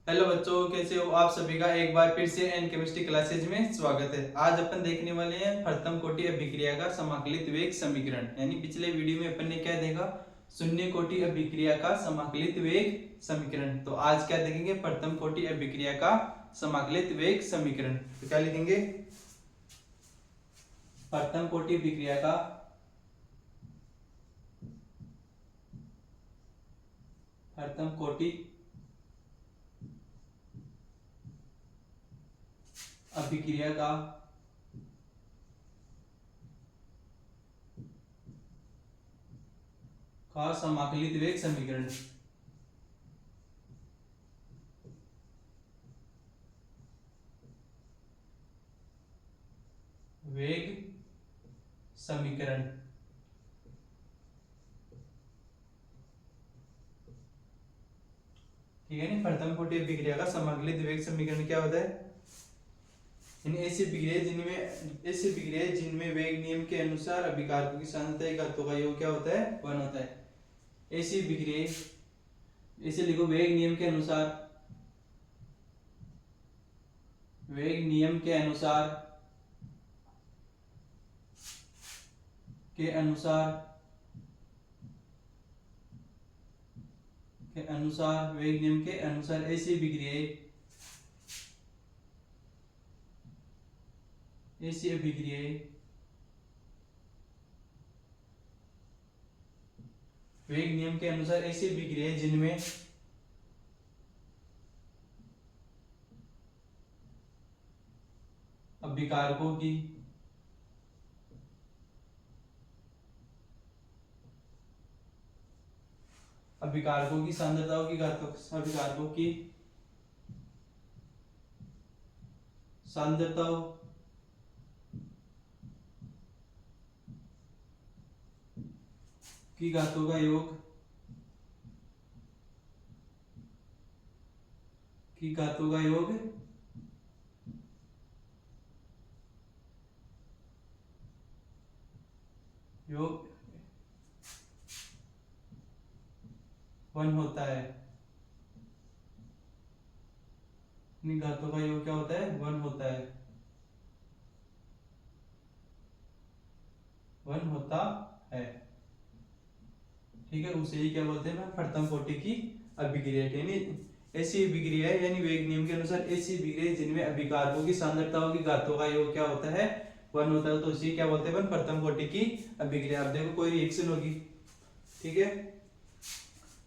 Hello बच्चों, कैसे हो आप सभी का एक बार फिर से एन केमिस्ट्री क्लासेज में स्वागत है। आज अपन देखने वाले हैं प्रथम कोटि अभिक्रिया का समाकलित वेग समीकरण। यानी पिछले वीडियो में अपन ने क्या देखा, शून्य कोटि अभिक्रिया का समाकलित वेग समीकरण। तो आज क्या देखेंगे, प्रथम कोटि अभिक्रिया का समाकलित वेग समीकरण। तो क्या लिखेंगे, प्रथम कोटि अभिक्रिया का प्रथम कोटि अभिक्रिया का समाकलित वेग समीकरण। वेग समीकरण। ठीक है। नहीं, प्रथम कोटि अभिक्रिया का समाकलित वेग समीकरण क्या होता है, ऐसी अभिक्रियाएं जिनमें वेग नियम के अनुसार अभिकारकों की सांद्रता घातों का योग क्या होता है, 1 होता है। ऐसी अभिक्रियाएं, ऐसे लिखो, वेग नियम के अनुसार, वेग नियम के अनुसार वेग नियम के अनुसार ऐसी अभिक्रियाएं वेग नियम के अनुसार ऐसी अभिक्रियाएं जिनमें अभिकारकों की सांद्रताओं की घातों अभिकारकों की सांद्रताओं की घातों का योग योग 1 होता है। घातों का योग क्या होता है, 1 होता है, 1 होता है। ठीक है, उसे ही क्या बोलते हैं, प्रथम कोटि की अभिक्रिया। यानी ऐसी अभिक्रिया यानी वेग नियम के अनुसार ऐसी अभिक्रिया जिनमें अभिकारकों की सांद्रताओं की घातों का योग क्या होता है, 1 होता है। तो उसे क्या बोलते हैं, प्रथम कोटि की अभिक्रिया। आप देखो, कोई रिएक्शन होगी, ठीक है,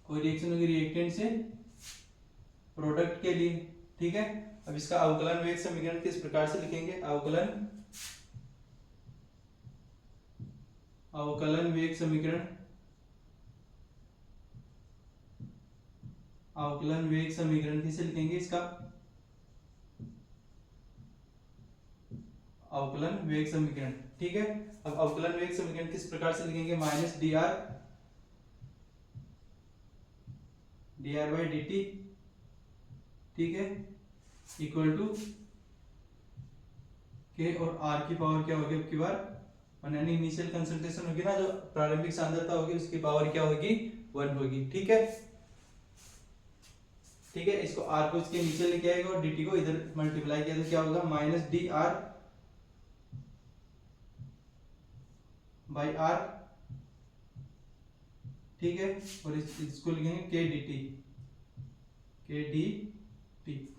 कोई रिएक्शन होगी रिएक्टेंट से प्रोडक्ट के लिए। ठीक है, अब इसका अवकलन वेग समीकरण किस प्रकार से लिखेंगे, अवकलन वेग समीकरण। अवकलन वेग समीकरण किसे लिखेंगे, इसका अवकलन वेग समीकरण। ठीक है, अब अवकलन वेग समीकरण किस प्रकार से लिखेंगे, माइनस dr बाई dt, ठीक है, इक्वल टू के और r की पावर क्या होगी, अब की बार 1, यानी इनिशियल कंसंट्रेशन होगी ना, जो प्रारंभिक सांद्रता होगी उसकी पावर क्या होगी, 1 होगी। ठीक है, ठीक है, इसको r को इसके नीचे लेके आएगा और dt को इधर मल्टीप्लाई किया तो क्या होगा, माइनस dr बाई r। ठीक है, और इसको लिखेंगे के dt।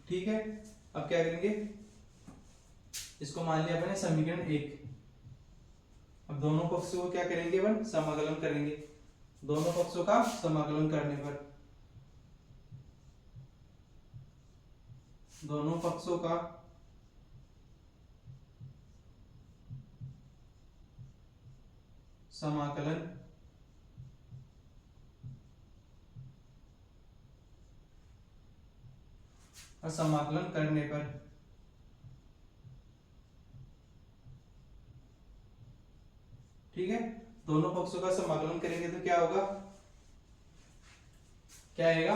ठीक है, अब क्या करेंगे, इसको मान लिया अपने समीकरण 1। अब दोनों पक्षों को क्या करेंगे, अपन समाकलन करेंगे। दोनों पक्षों का समाकलन करने पर दोनों पक्षों का समाकलन और समाकलन करने पर ठीक है, दोनों पक्षों का समाकलन करेंगे तो क्या होगा, क्या आएगा,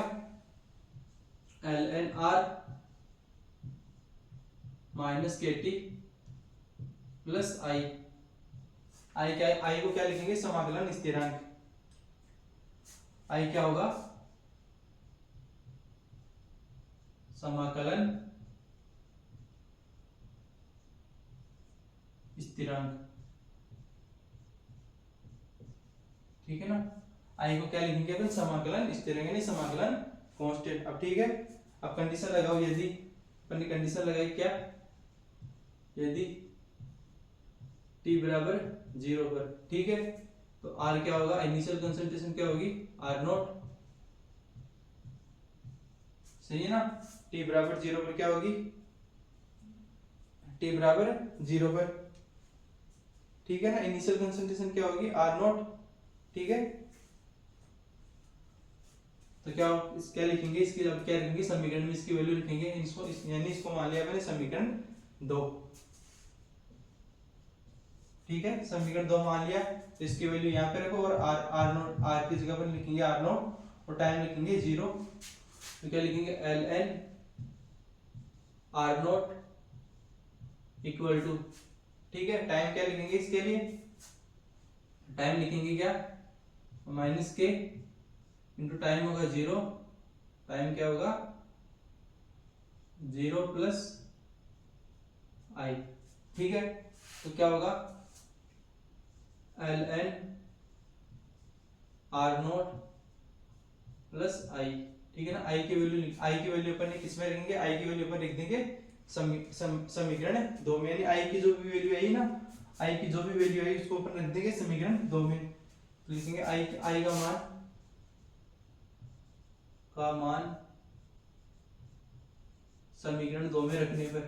ln r minus k t plus आई। आई को क्या लिखेंगे, समाकलन स्थिरांक। आई क्या होगा, समाकलन स्थिरांक, ठीक है ना। आई को क्या लिखेंगे अपन, समाकलन स्थिरांक यानी समाकलन कांस्टेंट। अब ठीक है, अब कंडीशन लगाओ, यदि अपन ने कंडीशन लगाई क्या, यदि t बराबर 0 पर, ठीक है, तो r क्या होगा, इनिशियल कंसंट्रेशन क्या होगी, r0, सही है ना। t बराबर 0 पर क्या होगी, t बराबर 0 पर, ठीक है ना, इनिशियल कंसंट्रेशन क्या होगी, r0, ठीक है। तो क्या लिखेंगे इसकी, अब क्या लिखेंगे समीकरण में इसकी वैल्यू लिखेंगे, यानी इसको मान लिया मैंने समीकरण 2, ठीक है, समीकरण 2 मान लिया, तो इसकी वैल्यू यहाँ पे रखो, और r की जगह पर लिखेंगे r0 और टाइम लिखेंगे 0, तो क्या लिखेंगे ln r0 इक्वल टू, ठीक है, टाइम क्या लिखेंगे इसके लिए, टाइम लिखेंगे क्या, माइनस के इंटू टाइम होगा 0, टाइम क्या होगा 0 प्लस आई, ठीक है, तो क्या होगा ln r0 प्लस आई, ठीक है ना। आई की वैल्यू अपन ने किसमें रखेंगे, आई की वैल्यू अपन लिख देंगे समीकरण 2 में, यानी आई की जो भी वैल्यू आई ना, आई की जो भी वैल्यू आई उसको अपन रख देंगे समीकरण 2 में, तो लिखेंगे आई का मान समीकरण 2 में रखने पर,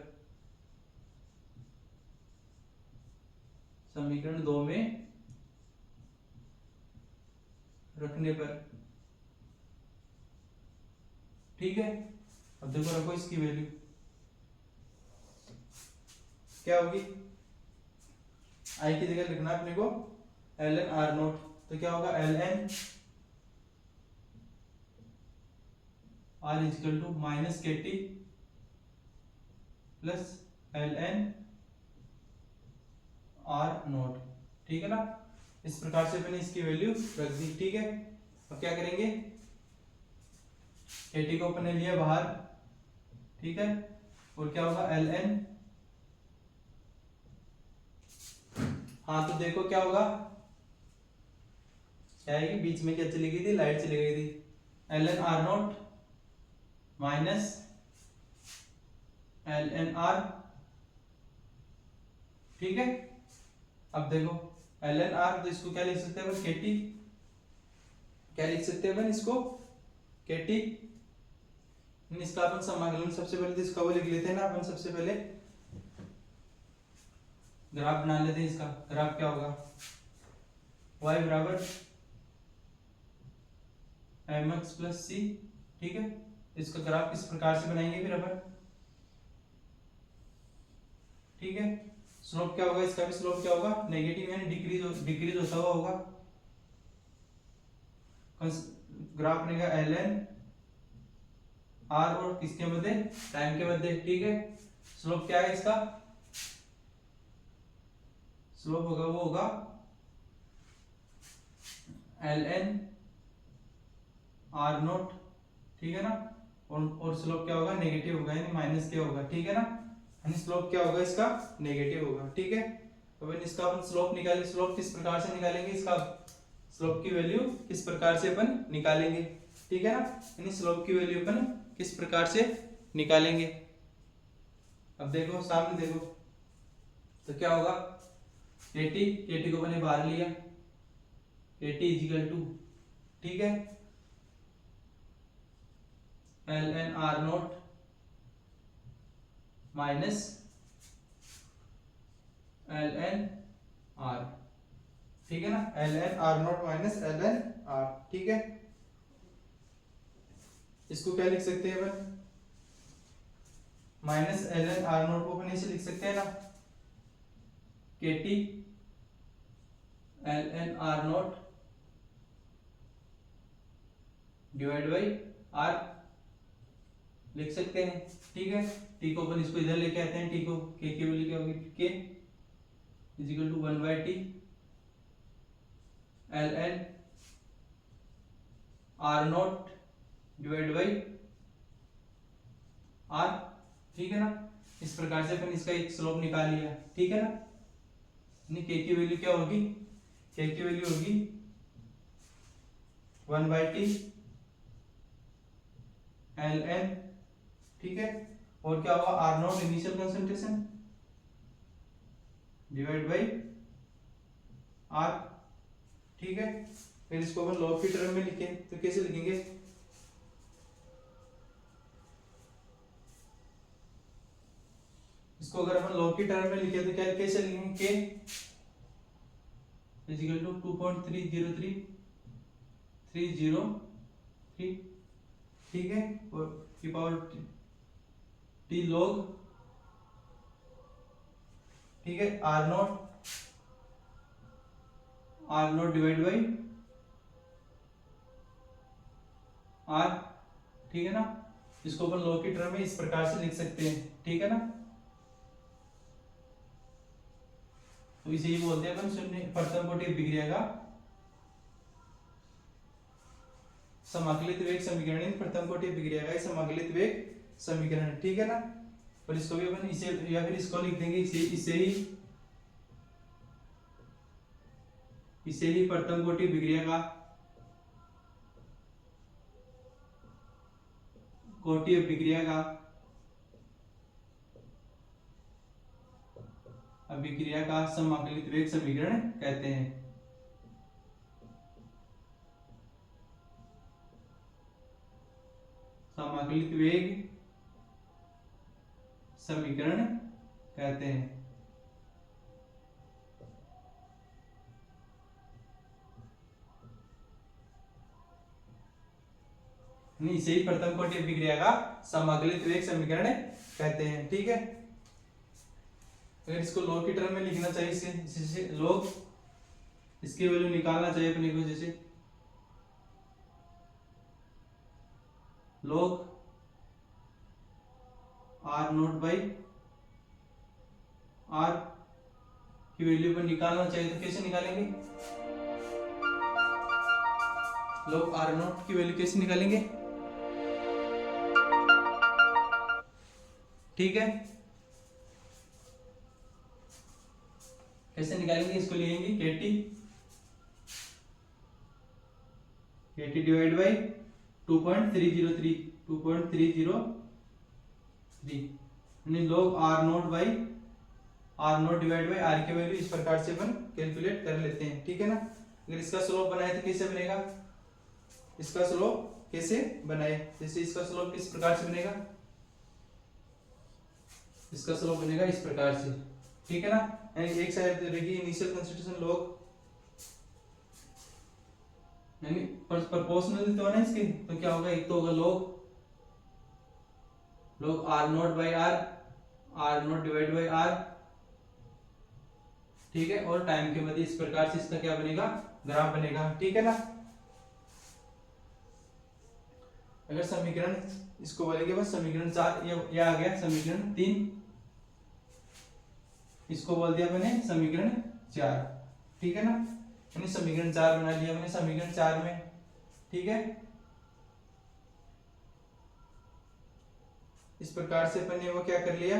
समीकरण 2 में रखने पर, ठीक है। अब देखो रखो इसकी वैल्यू क्या होगी, आई की जगह लिखना अपने को ln r0, तो क्या होगा ln r is equal to minus k t plus ln r0, ठीक है ना। इस प्रकार से मैंने इसकी वैल्यू रख दी, ठीक है। अब क्या करेंगे, के टी को अपन ने लिया बाहर, ठीक है, और क्या होगा ln, हाँ तो देखो क्या होगा, क्या है कि बीच में क्या चली गई थी, लाइट चली गई थी, ln r0 minus ln r, ठीक है। अब देखो ln r, तो इसको क्या लिख सकते हैं अपन, kt, क्या लिख सकते हैं अपन इसको, kt, इसका अपन समाकलन सबसे पहले तो इसका वो लिख लेते हैं ना अपन, सबसे पहले ग्राफ बना लेते हैं, इसका ग्राफ क्या होगा, y बराबर mx प्लस सी, ठीक है। इसका ग्राफ किस प्रकार से बनाएंगे फिर अपन, ठीक है। स्लोप क्या होगा, इसका भी स्लोप क्या होगा, नेगेटिव यानी डिक्रीज होता हुआ होगा, ग्राफ बनेगा ln r और किसके मध्य, टाइम के मध्य, ठीक है। स्लोप क्या है इसका, स्लोप होगा वो होगा ln r0, ठीक है ना, और स्लोप क्या होगा, नेगेटिव होगा यानी माइनस क्या होगा, ठीक है ना, यानी स्लोप क्या होगा इसका, नेगेटिव होगा, ठीक है। तो इसका अपन स्लोप निकालेंगे, स्लोप किस प्रकार से निकालेंगे, इसका स्लोप की वैल्यू किस प्रकार से अपन निकालेंगे, ठीक है ना, यानी स्लोप की वैल्यू अपन किस प्रकार से निकालेंगे। अब देखो सामने देखो, तो क्या होगा, केटी को मैंने बाहर लिया, केटी इजिकल टू, ठीक है, ln r0 minus ln r, ठीक है ना, ln r0 minus ln r, ठीक है। इसको क्या लिख सकते हैं अपन, माइनस ln r0 को अपन ऐसे लिख सकते हैं ना, kt ln r0 divide by r लिख सकते हैं, ठीक है। t को अपन इसको इधर लेके आते हैं, t को k की वैल्यू क्या होगी, k is equal to 1 by t ln r0 divide by are, ठीक है ना। इस प्रकार से अपन इसका एक स्लोप निकाल लिया, ठीक है ना। के की वैल्यू क्या होगी, के की वैल्यू होगी 1/t ln, ठीक है। और क्या होगा, r not initial concentration divide by are, ठीक है। फिर इसको अपन लॉग की टर्म में लिखे तो कैसे लिखेंगे, इसको अगर अपन लॉग की टर्म में लिखे तो क्या कैसे लिखेंगे, के इक्वल टू 2.303303, ठीक है। और की पावर टी लॉग, ठीक है, R not divide by are, ठीक है ना। इसको अपन लॉग की टर्म में इस प्रकार से लिख सकते हैं, ठीक है ना। तो इसे ही बोलते हैं अपन शून्य प्रथम कोटि अभिक्रिया का समाकलित वेग समीकरण, प्रथम कोटि अभिक्रिया का समाकलित वेग समीकरण, ठीक है ना। और इसको भी अपन इसे या फिर इसको लिख देंगे इसे ही प्रथम कोटि अभिक्रिया का अभिक्रिया का समाकलित वेग समीकरण कहते हैं। समाकलित वेग समीकरण कहते हैं। इसे ही प्रथम कोटि अभिक्रिया का समाकलित वेग समीकरण कहते हैं, ठीक है। अगर इसको लॉग की टर्म में लिखना चाहिए, इसे लॉग इसकी वैल्यू निकालना चाहिए अपने को, जैसे log R naught by R की वैल्यू पर निकालना चाहिए तो कैसे निकालेंगे, लॉग आर नॉट की वैल्यू कैसे निकालेंगे, ठीक है। कैसे निकालेंगे, इसको लिखेंगे केटी डिवाइड बाई 2.303 यानी log R not divide by R की वैल्यू इस प्रकार से अपन कैलकुलेट कर लेते हैं, ठीक है ना। अगर इसका स्लोप बनाए तो कैसे बनेगा, इसका स्लोप कैसे बनाए, जैसे इसका स्लोप किस प्रकार से बनेगा, इसका स्लोप बनेगा इस प्रकार से, ठीक है ना। यानी एक साइड रहेगी इनिशियल कंसंट्रेशन लॉग, यानी प्रोपोर्शनल तो है ना इसके, तो क्या होगा, एक तो होगा log R not divide by are, ठीक है। और टाइम के मध्य इस प्रकार से इसका क्या बनेगा, ग्राफ बनेगा, ठीक है ना। अगर समीकरण इसको बोलेंगे बस समीकरण 4, ये आ गया समीकरण 3, इसको बोल दिया मैंने समीकरण 4, ठीक है ना। यानी समीकरण 4 बना लिया मैंने समीकरण 4 में, ठीक है। इस प्रकार से अपन ने वो क्या कर लिया,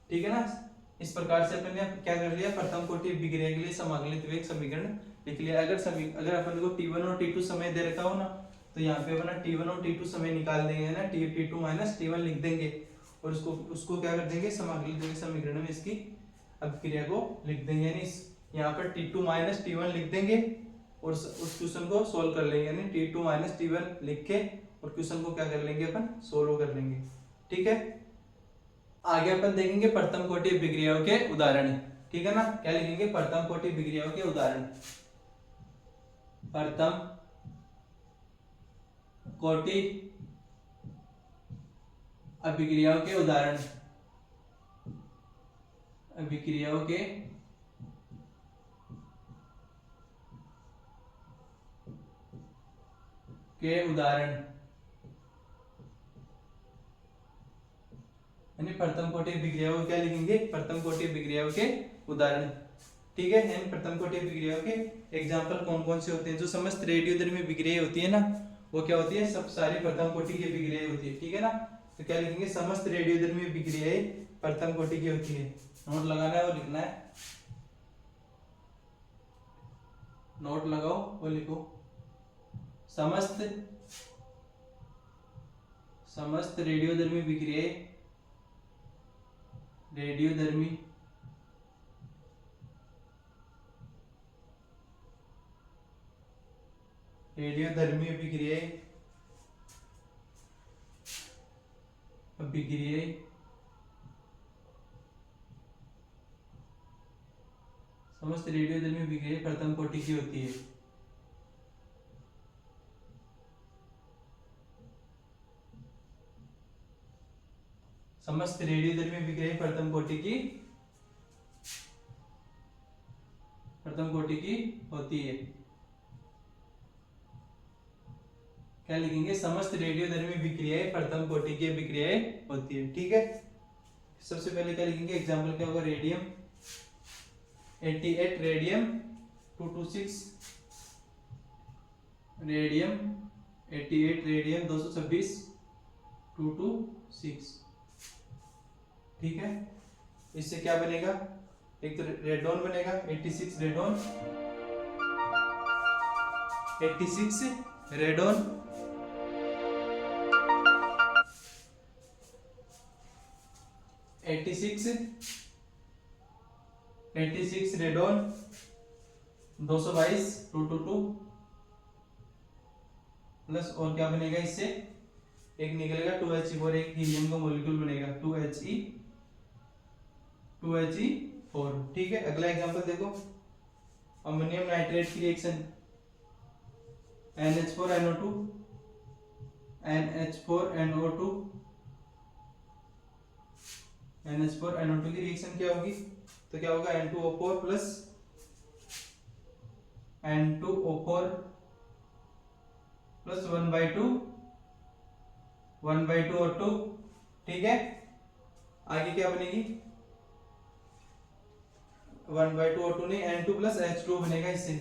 ठीक है ना। इस प्रकार से अपन ने क्या कर लिया, प्रथम कोटि अभिक्रिया के लिए समाकलित वेग समीकरण लिख लिया। अगर अपन को T1 और T2 समय दे रखा हो ना, तो यहाँ पे अपना T1 और T2 समय निकाल देंगे ना, T2 माइनस T1 लिख देंगे और उसको क्या कर देंगे, समाकलित वेग समीकरण में इसकी अभिक्रिया को लिख देंगे, यानी यहाँ पर T2 माइनस T1 लिख देंगे और उस क्वेश्चन को सोल्व कर लेंगे, यानी T2 माइनस T1 लिख के और क्वेश्चन को क्या कर लेंगे अपन, सोल्व कर लेंगे, ठीक है। आगे अपन देखेंगे प्रथम कोटि अभिक्रियाओं के उदाहरण, ठीक है ना। क्या लिखेंगे, प्रथम कोटि अभिक्रियाओं के उदाहरण, प्रथम कोटि अभिक्रियाओं के उदाहरण, अभिक्रियाओं के उदाहरण, यानी प्रथम कोटि अभिक्रियाओं को क्या लिखेंगे, प्रथम कोटि अभिक्रियाओं के उदाहरण, ठीक है। यानी प्रथम कोटि अभिक्रियाओं के एग्जांपल कौन कौन से होते हैं, जो समस्त रेडियोधर्मी अभिक्रिया होती है ना, वो क्या होती है, सब सारी प्रथम कोटि की अभिक्रियाएं होती है, ठीक है ना। तो क्या लिखेंगे, समस्त रेडियोधर्मी अभिक्रियाएं प्रथम कोटि की होती है। नोट लगाना है, वो लिखना है, नोट लगाओ वो लिखो। समस्त समस्त रेडियोधर्मी अभिक्रियाएं, रेडियोधर्मी रेडियोधर्मी अभिक्रियाएं अभिक्रियाएं समस्त रेडियोधर्मी अभिक्रियाएं प्रथम कोटि की होती है। समस्त रेडियोधर्मी अभिक्रियाएं प्रथम कोटि की होती है। क्या लिखेंगे, समस्त रेडियोधर्मी अभिक्रियाएं प्रथम कोटि की अभिक्रियाएं होती है, ठीक है। सबसे पहले क्या लिखेंगे, एग्जांपल क्या होगा, रेडियम 88, रेडियम 226, रेडियम 88, रेडियम 226 226, ठीक है। इससे क्या बनेगा, एक तो रेडॉन बनेगा 86 रेडॉन, 86 रेडॉन, 86 रेडॉन 222 222 प्लस, और क्या बनेगा इससे, एक निकलेगा 2He4, एक हीलियम का मॉलिक्यूल बनेगा 2He4, ठीक है। अगला एग्जांपल देखो, अमोनियम नाइट्रेट की रिएक्शन NH4NO2 NH4NO2 की रिएक्शन क्या होगी, तो क्या होगा, N2O4 plus N2O4 plus 1/2 O2, ठीक है। आगे क्या बनेगी, 1/2 O2 नहीं, N2 प्लस H2O बनेगा इससे,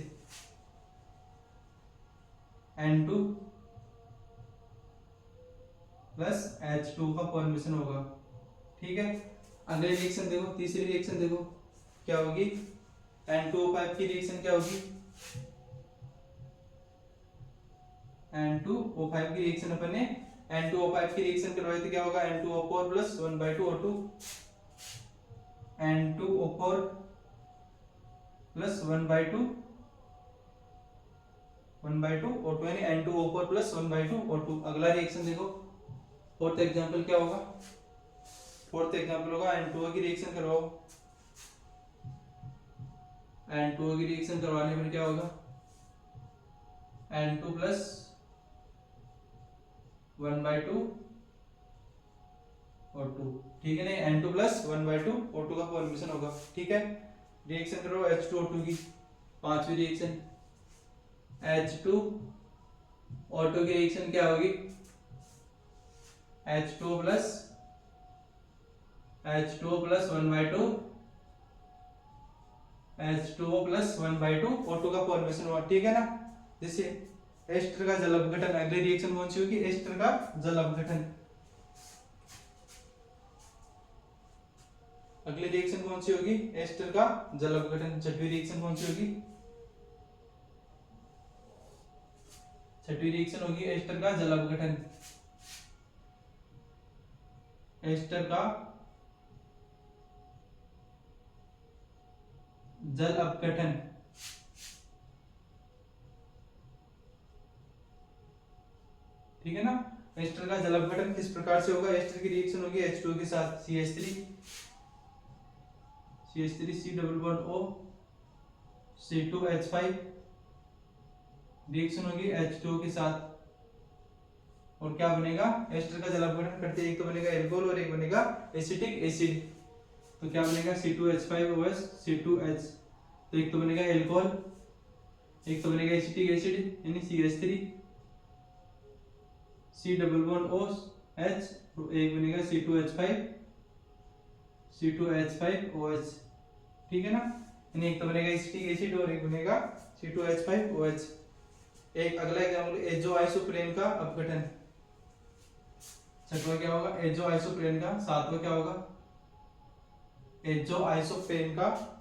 N2 प्लस H2 का फॉर्मेशन होगा, ठीक है। अगले रिएक्शन देखो, तीसरी रिएक्शन देखो क्या होगी, N2O5 की रिएक्शन क्या होगी, N2O5 की रिएक्शन अपन ने N2O5 की रिएक्शन करवाई थी, क्या होगा, N2O4 plus 1/2 O2, N2O4 plus 1/2 O2, यानी N2O4 प्लस 1/2 O2। अगला रिएक्शन देखो, फोर्थ एग्जांपल क्या होगा, फोर्थ एग्जांपल होगा N2O की रिएक्शन करवाओ, N2O की रिएक्शन करवाने पर क्या होगा, N2 प्लस 1/2 O2, ठीक है, नहीं N2 प्लस 1/2 O2 का फॉर्मेशन होगा, ठीक है। रिएक्शन करो H2O2 की, पांचवी रिएक्शन H2O2 की रिएक्शन क्या होगी, H2O plus 1/2 H2O plus 1/2 O2 का फॉर्मेशन हुआ, ठीक है ना। जैसे एस्टर का जल अपघटन, अगली रिएक्शन कौन सी होगी, एस्टर का जल अपघटन, अगली रिएक्शन कौन सी होगी, एस्टर का जल अपघटन। छठवीं रिएक्शन कौन सी होगी, छठवीं रिएक्शन होगी एस्टर का जल अपघटन, एस्टर का जल अपघटन, ठीक है ना। एस्टर का जल अपघटन किस प्रकार से होगा, एस्टर की रिएक्शन होगी H2O के साथ CH3 C double bond O C2H5, reaction होगी H2O के साथ, और क्या बनेगा, एस्टर का जल अपघटन करते एक तो बनेगा एल्कोहल और एक बनेगा एसिटिक एसिड, तो क्या बनेगा C2H5OH C2H, तो एक तो बनेगा एल्कोहल, एक तो बनेगा एसिटिक एसिड यानी CH3 C double bond OH, तो एक बनेगा C2H5OH, ठीक है ना, यानी एक तो बनेगा एसिटिक एसिड और एक बनेगा C2H5OH। एक अगला एग्जाम्पल, एजो आइसोप्रेन का अपघटन। छठवां क्या होगा, एजो आइसोप्रेन का। सातवां क्या होगा, एजो आइसोप्रेन का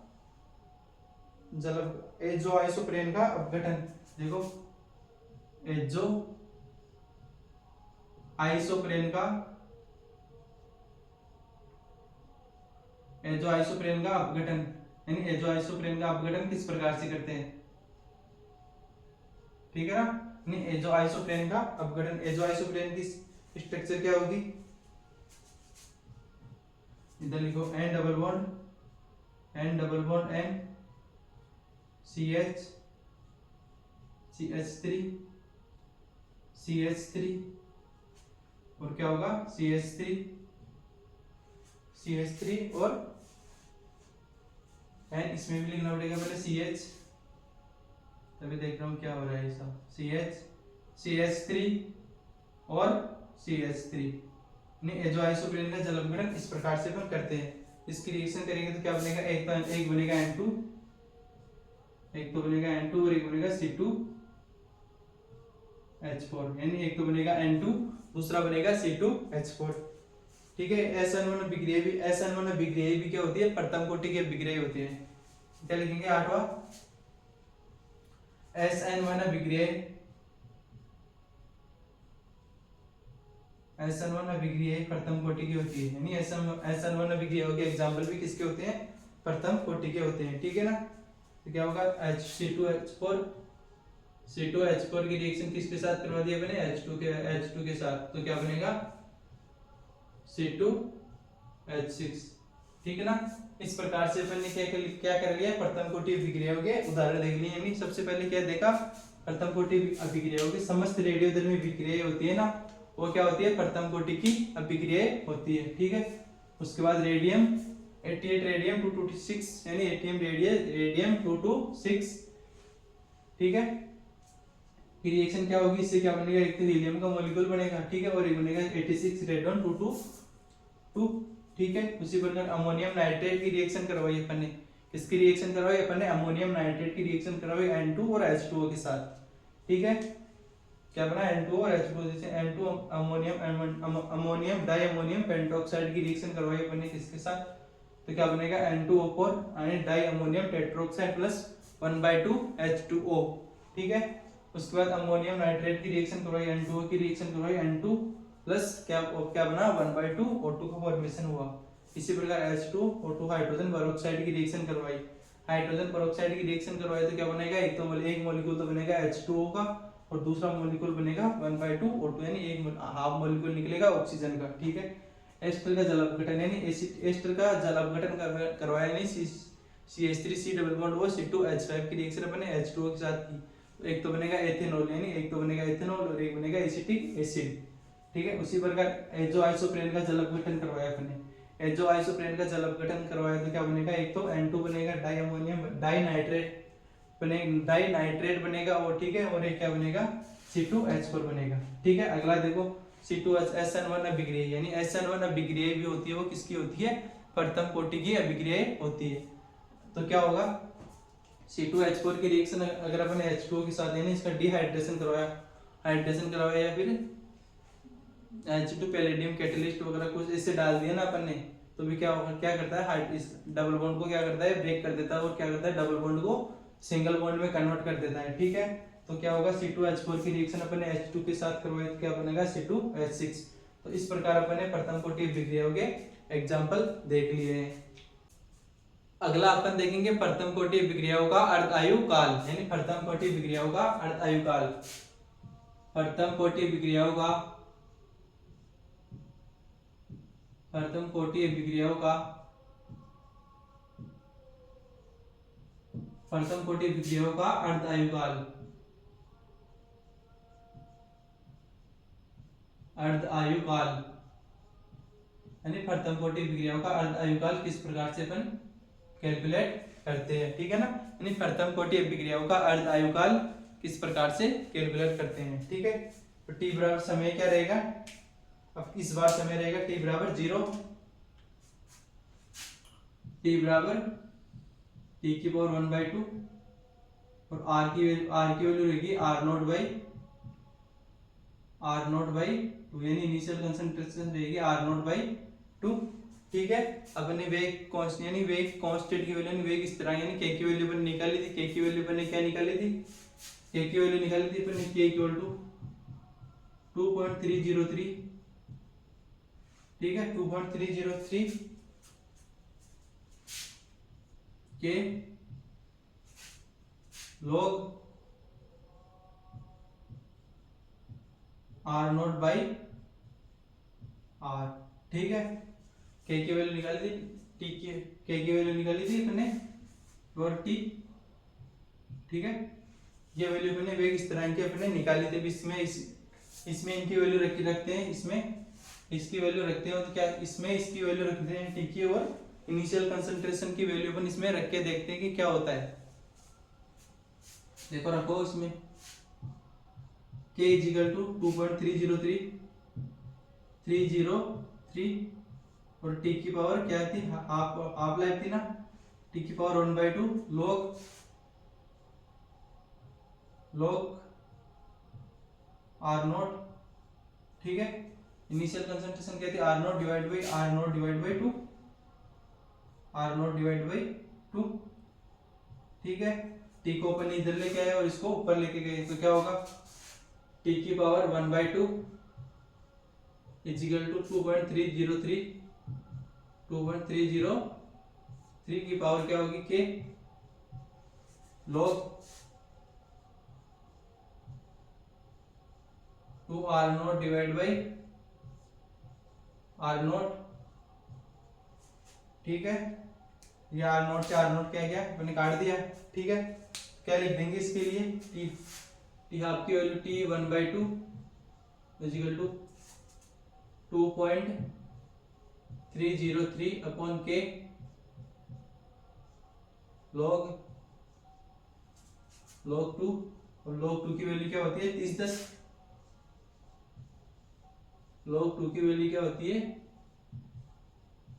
एजो आइसोप्रेन का अपघटन। देखो एजो आइसोप्रेन का अपघटन, यानी एजो आइसोप्रेन का अपघटन किस प्रकार से करते हैं, ठीक है ना। नहीं, एजो आइसोप्रेन का अपघटन, एजो आइसोप्रेन की स्ट्रक्चर क्या होगी, इधर लिखो N double bond N CH3 और क्या होगा CH3 और एन, इसमें भी लिखना पड़ेगा पहले CH, तभी देख रहा हूँ क्या हो रहा है ये सब, CH3 और CH3। एजो आइसोप्रेन का जल अपघटन इस प्रकार से अपन करते हैं। इसकी रिएक्शन करेंगे तो क्या बनेगा, एक बनेगा N2, एक तो बनेगा N2 और एक बनेगा C2H4, यानी एक तो बनेगा N2, दूसरा बनेगा C2H4, ठीक है। SN1 अभिक्रिया भी क्या होती है, प्रथम कोटि की अभिक्रिया होती है। क्या लिखेंगे, आठवां SN1 अभिक्रिया प्रथम कोटि की होती है, यानी SN1 अभिक्रियाओं के एग्जाम्पल भी किसके होते हैं, प्रथम कोटि के होते हैं, ठीक है ना। तो क्या होगा, C2H4 की रिएक्शन किसके साथ करवा दी अपने, H2 के साथ, तो क्या बनेगा C2H6, ठीक है ना। इस प्रकार से अपन ने क्या कर लिया, प्रथम कोटि अभिक्रियाओं के उदाहरण देख लिए। यानी सबसे पहले क्या देखा, प्रथम कोटि अभिक्रियाओं की समस्त रेडियोधर्मी अभिक्रियाएं होती है ना, वो क्या होती है, प्रथम कोटि की अभिक्रियाएं होती है, ठीक है। उसके बाद रेडियम 88 रेडियम 226, यानी रेडियम 226, ठीक है। रिएक्शन क्या होगी, इससे क्या बनेगा, एक तो हीलियम का मॉलिक्यूल बनेगा, ठीक है, और एक बनेगा 86 रेडॉन 222, ठीक है। उसी प्रकार अमोनियम नाइट्रेट की रिएक्शन करवाई अपन ने, किसकी रिएक्शन करवाई अपन ने, अमोनियम नाइट्रेट की रिएक्शन करवाई N2 और H2O के साथ, ठीक है। क्या बना, N2 और H2O, जैसे N2 ammonium di ammonium pentoxide की रिएक्शन करवाई अपन ने किसके साथ, तो क्या बनेगा N2O4 यानी di ammonium tetroxide plus 1/2 H2O, ठीक है। उसके बाद अमोनियम नाइट्रेट की रिएक्शन करवाई, N2O की रिएक्शन करवाई, N2 प्लस क्या बना 1/2 O2 का फॉर्मेशन हुआ। इसी प्रकार H2O2 हाइड्रोजन पेरोक्साइड की रिएक्शन करवाई, तो क्या बनेगा, एक मॉलिक्यूल तो बनेगा H2O का और दूसरा मॉलिक्यूल बनेगा 1/2 O2, यानी एक हाफ मॉलिक्यूल निकलेगा ऑक्सीजन का, ठीक है। एस्टर का जल अपघटन, यानी एस्टर का जल अपघटन करवाया, यानी CH3 डबल बॉन्ड हुआ C2H5 की रिएक्शन अपने H2O के साथ की, तो एक तो बनेगा एथेनॉल, यानी एक तो बनेगा एथेनॉल और एक बनेगा एसिटिक एसिड, ठीक है। उसी प्रकार एजो आइसोप्रेन का जल अपघटन करवाया अपने, तो क्या बनेगा, एक तो N2 बनेगा डाई अमोनियम डाई नाइट्रेट बनेगा, और ठीक है, और एक क्या बनेगा C2H4 बनेगा, ठीक है। अगला देखो SN1 अभिक्रिया, यानी SN1 अभिक्रिया भी होती है, वो किसकी होती है, प्रथम कोटि की अभिक्रिया होती है। तो क्या होगा, C2H4 की रिएक्शन अगर अपन H2O के साथ, यानी इसका डिहाइड्रेशन करवाया या फिर H2 पैलेडियम कैटलिस्ट वगैरह कुछ इससे डाल दिया ना अपन ने, तो भी क्या करता है, इस डबल बॉन्ड को क्या करता है, ब्रेक कर देता है, और क्या करता है, डबल बॉन्ड को सिंगल बॉन्ड में कन्वर्ट कर देता है, ठीक है। तो क्या होगा, C2H4 की रिएक्शन अपन ने H2 के साथ करवाई, तो क्या बनेगा C2H6। तो इस प्रकार अपन ने प्रथम कोटि अभिक्रियाओं के एग्जाम्पल देख लिए हैं। अगला अपन देखेंगे प्रथम कोटि अभिक्रियाओं का अर्धायु काल, यानी प्रथम कोटि अभिक्रियाओं का अर्धायु काल। प्रथम कोटि अभिक्रियाओं का अर्धायु काल, यानी प्रथम कोटि अभिक्रियाओं का अर्धायु काल किस प्रकार से अपन कैलकुलेट करते हैं, ठीक है ना। यानी प्रथम कोटि अभिक्रियाओं का अर्धायु काल किस प्रकार से कैलकुलेट करते हैं, ठीक है। तो T बराबर समय क्या रहेगा, अब इस बार समय रहेगा T बराबर 0, T बराबर T की पावर 1/2 और आर की वैल्यू रहेगी R0/2, यानी इनिशियल कंसंट्रेशन रहेगी R0/2। ठीक है, अपने वेग कांस्टेंट यानी वेग कांस्टेंट की वैल्यू, वेग इस तरह यानी के की वैल्यू पर निकाली थी। के की वैल्यू पर ने क्या निकाली थी, के की वैल्यू निकाली थी अपन ने के इक्वल टू 2.303। ठीक है, 2.303 के log R0/R। ठीक है, के की वैल्यू निकाली थी, टी की वैल्यू निकाली थी अपने और टी। ठीक है, ये वैल्यू अपने वेग इस तरह की अपने निकाली थी। इसमें इनकी वैल्यू रखते हैं, इसमें इसकी वैल्यू रखते हैं, तो क्या इसमें इसकी वैल्यू रखते हैं टी की, और इनिशियल कंसंट्रेशन की वैल्यू अपन इसमें रख के देखते हैं कि क्या होता है। देखो रखो इसमें k इजिकल टू 2.303 और टी की पावर क्या थी, हाफ लाइफ थी ना, टी की पावर 1/2 log R0। ठीक है, इनिशियल कंसंट्रेशन क्या थी, R0/2। ठीक है, टी को अपन इधर लेके आए और इसको ऊपर लेके गए, तो क्या होगा, टी की पावर 1/2 इजिकल टू 2.303 की पावर क्या होगी, के log 2R0/R0। ठीक है, ये R0 से R0 क्या गया, मैंने काट दिया। ठीक है, क्या लिख देंगे इसके लिए, टी आपकी value t 1/2 equal to 2.303 upon k log 2, और log 2 की वैल्यू क्या होती है 30/10। log 2 की वैल्यू क्या होती है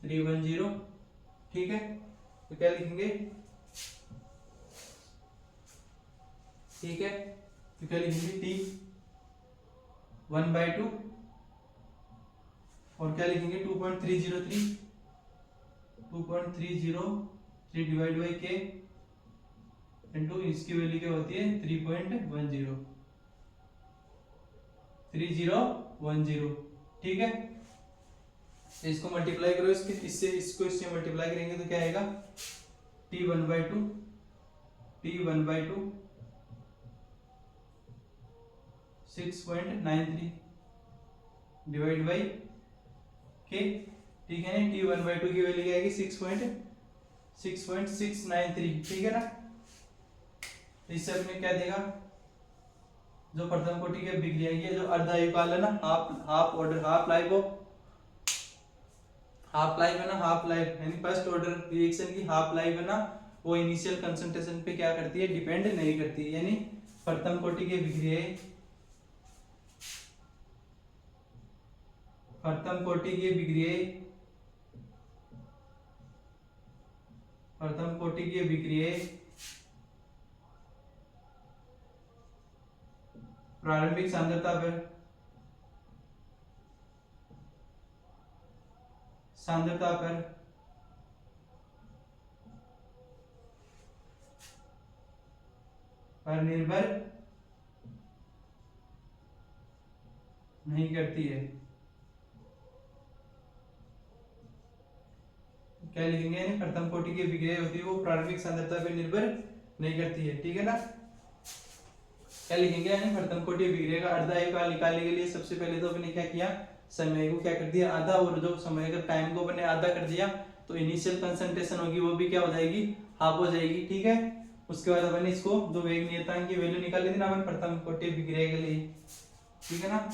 310। ठीक है, तो क्या लिखेंगे, ठीक है, तो क्या लिखेंगे टी 1/2 और क्या लिखेंगे 2.303 डिवाइड बाई के इंटू इसकी वैल्यू क्या होती है 3.10। ठीक है, इसको मल्टीप्लाई करो इससे मल्टीप्लाई करेंगे तो क्या आएगा, टी 1/2 6.93 डिवाइड बाई के। ठीक है ना, टी 1/2 की वैल्यू क्या आएगी 6.693। ठीक है ना, इससे अपने क्या देगा, जो प्रथम कोटि की अभिक्रिया है, जो अर्धायुकाल है ना, हाफ लाइफ यानी फर्स्ट ऑर्डर रिएक्शन की हाफ लाइफ है ना, वो इनिशियल कंसंट्रेशन पे क्या करती है, डिपेंड नहीं करती है। यानी प्रथम कोटि की अभिक्रिया, प्रथम कोटि की अभिक्रिया प्रारंभिक सांद्रता पर निर्भर नहीं करती है। क्या लिखेंगे, यानी प्रथम कोटि की अभिक्रिया होती है वो प्रारंभिक सांद्रता पर निर्भर नहीं करती है। ठीक है ना, क्या लिखेंगे, यानी प्रथम कोटि अभिक्रिया का अर्धायुकाल निकालने के लिए सबसे पहले तो अपने क्या किया, समय को क्या कर दिया आधा, और जो समय का टाइम को अपने आधा कर दिया, तो इनिशियल कंसंट्रेशन होगी वो भी क्या हो जाएगी, हाफ हो जाएगी। ठीक है, उसके बाद अपने इसको जो वेग नियतांक की वैल्यू निकाली थी ना अपन प्रथम कोटि अभिक्रिया के लिए, ठीक है ना,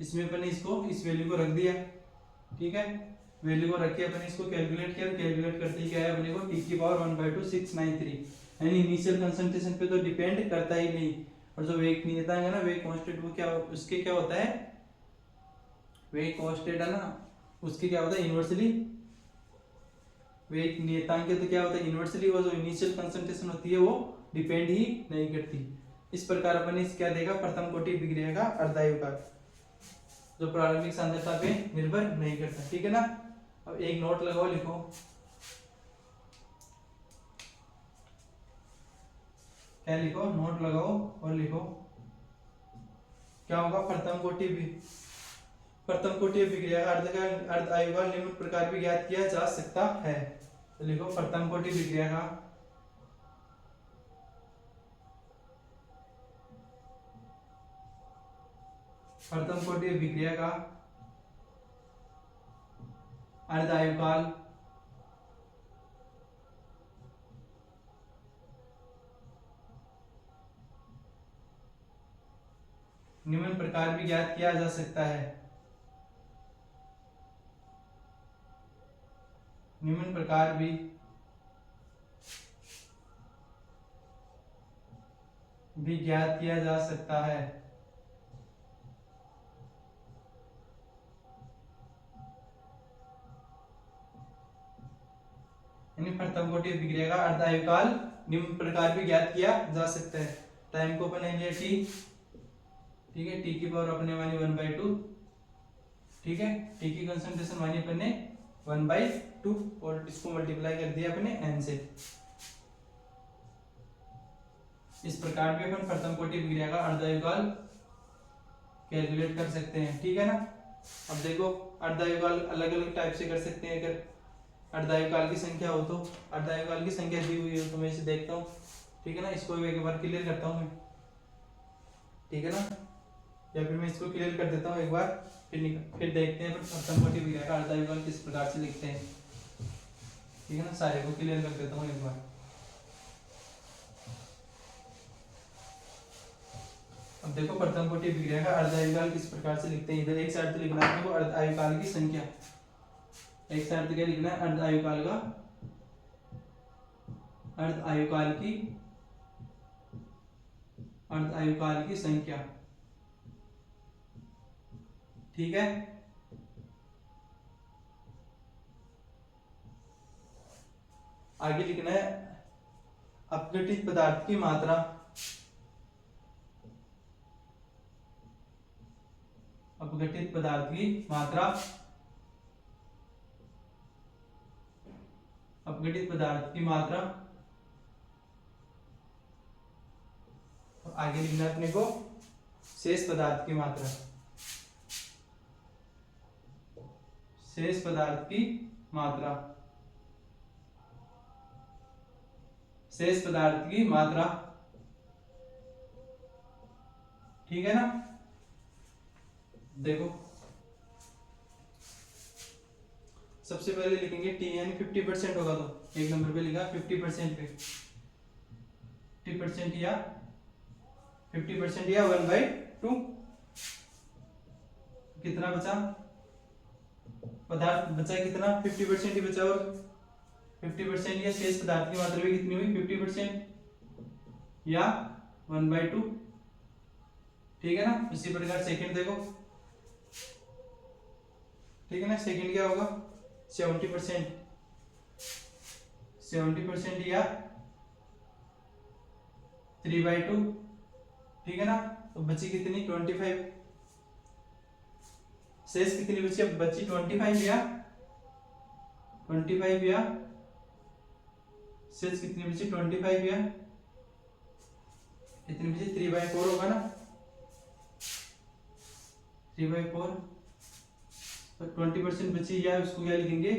इसमें अपने इसको इस वैल्यू को रख दिया। ठीक है, वैल्यू को रख के अपने इसको कैलकुलेट किया, कैलकुलेट करते ही क्या है अपने को टी की पावर 1/2 693, यानी इनिशियल कंसंट्रेशन पे तो डिपेंड करता ही नहीं। और जो वेग नियतांक है ना, वेग कांस्टेंट, वो क्या उसके क्या होता है, वेग कांस्टेंट है ना, उसके क्या होता है इनवर्सली, वेग नियतांक के तो क्या होता है इनवर्सली, वो जो इनिशियल कंसंट्रेशन होती है वो डिपेंड ही नहीं करती। इस प्रकार अपन ने क्या देखा, प्रथम कोटि अभिक्रिया का अर्धायुकाल जो प्रारंभिक सांद्रता पे निर्भर नहीं करता। ठीक है ना। अब एक नोट लगाओ, लिखो क्या, लिखो नोट लगाओ और लिखो क्या होगा, प्रथम कोटि अभिक्रिया का अर्धायुकाल निम्न प्रकार भी ज्ञात किया जा सकता है। तो लिखो प्रथम कोटि अभिक्रिया का अर्धायुकाल निम्न प्रकार भी ज्ञात किया जा सकता है। निम्न प्रकार भी ज्ञात किया जा सकता है। यानी प्रथम कोटि अभिक्रिया का अर्धायुकाल निम्न प्रकार भी ज्ञात किया जा सकता है। टाइम को अपन लिया टी, ठीक है, टी की पावर अपने मानी 1/2, ठीक है, टी की कंसंट्रेशन मानी अपने 1/2 और इसको मल्टीप्लाई कर दिया अपने n से। इस प्रकार भी अपन प्रथम कोटि अभिक्रिया का अर्धायुकाल कैलकुलेट कर सकते हैं। ठीक है ना। अब देखो अर्धायुकाल अलग अलग टाइप से कर सकते हैं। अगर अर्धायुकाल की संख्या हो तो अर्धायुकाल की संख्या दी हुई हो तो मैं इसे देखता हूँ। ठीक है ना, इसको एक बार क्लियर करता हूँ मैं। ठीक है ना, या फिर मैं इसको क्लियर कर देता हूँ एक बार, फिर देखते हैं प्रथम कोटि अभिक्रिया का अर्धायुकाल किस प्रकार से लिखते हैं। ठीक है ना, सारे को क्लियर कर देता हूँ एक बार। अब देखो प्रथम कोटि अभिक्रिया का अर्धायुकाल किस प्रकार से लिखते हैं। इधर एक साइड तो लिखना है आपको अर्धायुकाल की संख्या, एक साइड क्या लिखना है, अर्धायुकाल की संख्या। ठीक है, आगे लिखना है अपघटित पदार्थ की मात्रा। अपघटित पदार्थ की मात्रा, अपघटित पदार्थ की मात्रा। आगे लिखना अपने को शेष पदार्थ की मात्रा। शेष पदार्थ की मात्रा, शेष पदार्थ की मात्रा। ठीक है ना। देखो सबसे पहले लिखेंगे टी यानी 50% होगा तो एक नंबर पे लिखा 50% पे 50% या 50% या 1/2 कितना बचा, पदार्थ बचा कितना 50% ही बचा और 50% या शेष पदार्थ की मात्रा भी कितनी हुई 50% या 1/2। ठीक है ना। इसी प्रकार सेकंड देखो, ठीक है ना, सेकंड क्या होगा 70% या 3/2। ठीक है ना। तो बची कितनी 25, शेष कितनी बची, बची 25 या शेष कितनी बची 25 या कितनी बची 3/4 होगा ना, 3/4। तो 20% बची या उसको क्या लिखेंगे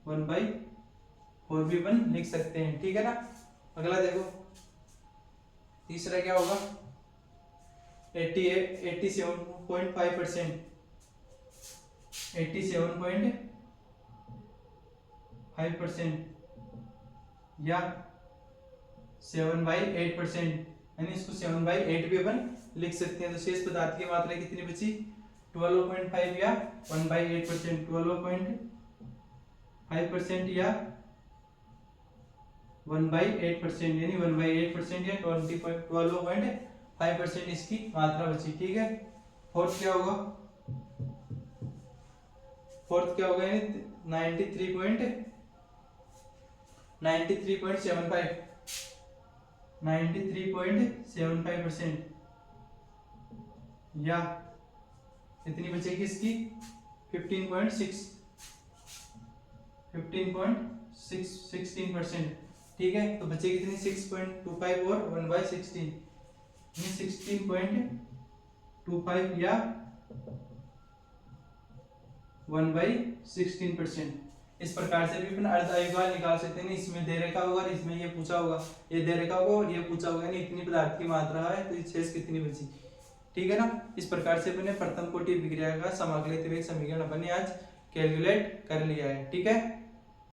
1/4 भी अपन लिख सकते हैं। ठीक है ना। अगला देखो तीसरा क्या होगा 87.5%, 87.5% या 7/8%, यानी इसको 7/8 भी अपन लिख सकते हैं। तो शेष पदार्थ की मात्रा कितनी बची 12.5 या 1/8%, 12.5% या 1/8%, यानी 1/8% या 12.5% इसकी मात्रा बची। ठीक है। फोर्थ क्या होगा, यानी 93.75, 93.75%, या कितनी बचेगी इसकी 16%। ठीक है, तो बचेगी कितनी 6.25 और 1/16, 16.25 या 1/16%। इस प्रकार से भी अपन अर्ध अविभाज्य निकाल सकते हैं। इसमें दे रखा होगा और इसमें ये पूछा होगा, ये दे रखा होगा और ये पूछा होगा, यानी इतनी पदार्थ की मात्रा है तो शेष कितनी बची। ठीक है ना, इस प्रकार से अपने प्रथम कोटि अभिक्रिया का समाकलित वेग समीकरण अपने आज कैलकुलेट कर लिया है। ठीक है।